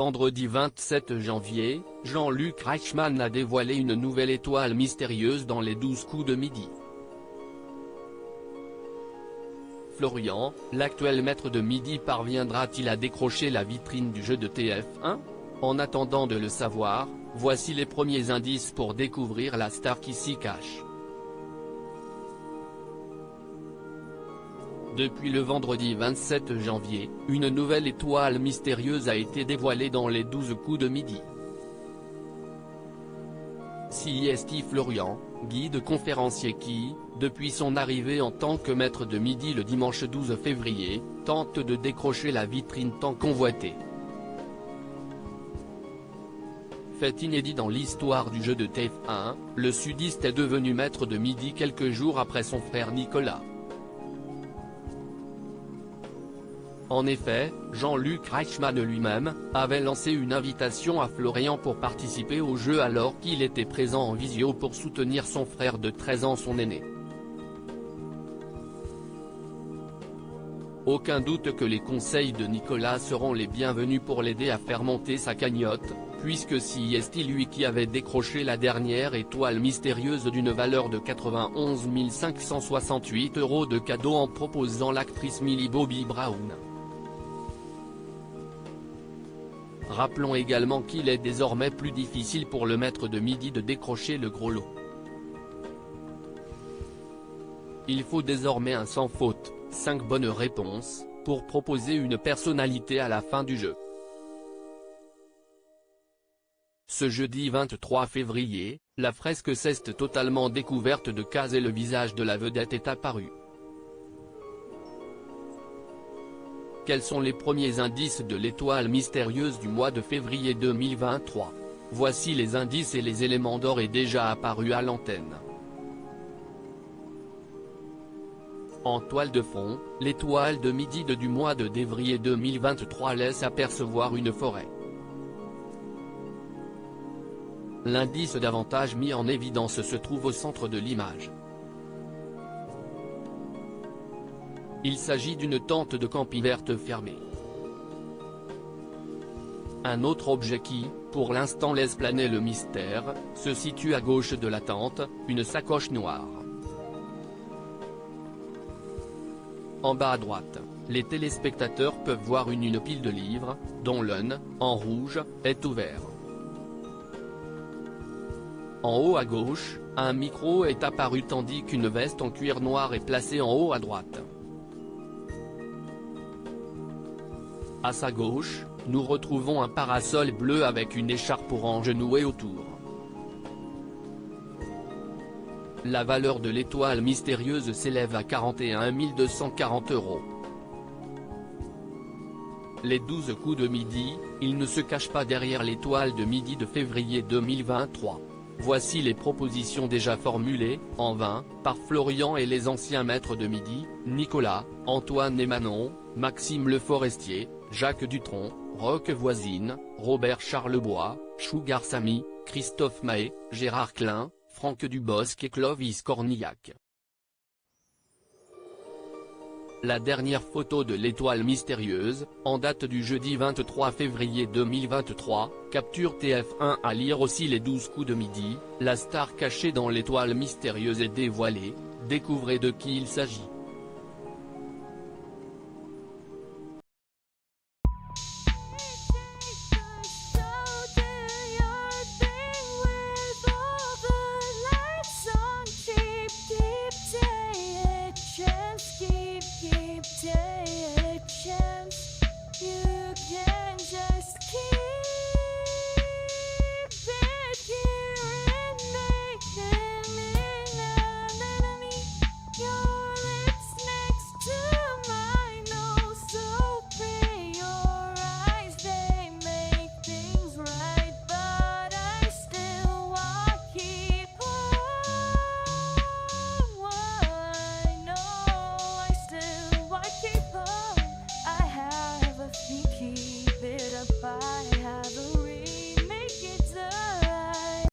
vendredi 27 janvier, Jean-Luc Reichmann a dévoilé une nouvelle étoile mystérieuse dans les 12 coups de midi. Florian, l'actuel maître de midi parviendra-t-il à décrocher la vitrine du jeu de TF1 ? En attendant de le savoir, voici les premiers indices pour découvrir la star qui s'y cache. Depuis le vendredi 27 janvier, une nouvelle étoile mystérieuse a été dévoilée dans les 12 coups de midi. CIST Florian, guide conférencier qui, depuis son arrivée en tant que maître de midi le dimanche 12 février, tente de décrocher la vitrine tant convoitée. Fait inédit dans l'histoire du jeu de TF1, le sudiste est devenu maître de midi quelques jours après son frère Nicolas. En effet, Jean-Luc Reichmann lui-même, avait lancé une invitation à Florian pour participer au jeu alors qu'il était présent en visio pour soutenir son frère de 13 ans, son aîné. Aucun doute que les conseils de Nicolas seront les bienvenus pour l'aider à faire monter sa cagnotte, puisque CIST lui qui avait décroché la dernière étoile mystérieuse d'une valeur de 91 568 € de cadeau en proposant l'actrice Millie Bobby Brown. Rappelons également qu'il est désormais plus difficile pour le maître de midi de décrocher le gros lot. Il faut désormais un sans faute, 5 bonnes réponses, pour proposer une personnalité à la fin du jeu. Ce jeudi 23 février, la fresque ceste totalement découverte de Kaz et le visage de la vedette est apparu. Quels sont les premiers indices de l'étoile mystérieuse du mois de février 2023 ? Voici les indices et les éléments d'or est déjà apparus à l'antenne. En toile de fond, l'étoile de midi du mois de février 2023 laisse apercevoir une forêt. L'indice davantage mis en évidence se trouve au centre de l'image. Il s'agit d'une tente de camping verte fermée. Un autre objet qui, pour l'instant laisse planer le mystère, se situe à gauche de la tente, une sacoche noire. En bas à droite, les téléspectateurs peuvent voir une pile de livres, dont l'un, en rouge, est ouvert. En haut à gauche, un micro est apparu tandis qu'une veste en cuir noir est placée en haut à droite. À sa gauche, nous retrouvons un parasol bleu avec une écharpe orange nouée autour. La valeur de l'étoile mystérieuse s'élève à 41 240 €. Les 12 coups de midi, il ne se cache pas derrière l'étoile de midi de février 2023. Voici les propositions déjà formulées, en vain, par Florian et les anciens maîtres de midi, Nicolas, Antoine et Manon, Maxime Le Forestier, Jacques Dutronc, Roque Voisine, Robert Charlebois, Sugar Sammy, Christophe Mahé, Gérard Klein, Franck Dubosc et Clovis Cornillac. La dernière photo de l'étoile mystérieuse, en date du jeudi 23 février 2023, capture TF1 à lire aussi les 12 coups de midi, la star cachée dans l'étoile mystérieuse est dévoilée, découvrez de qui il s'agit.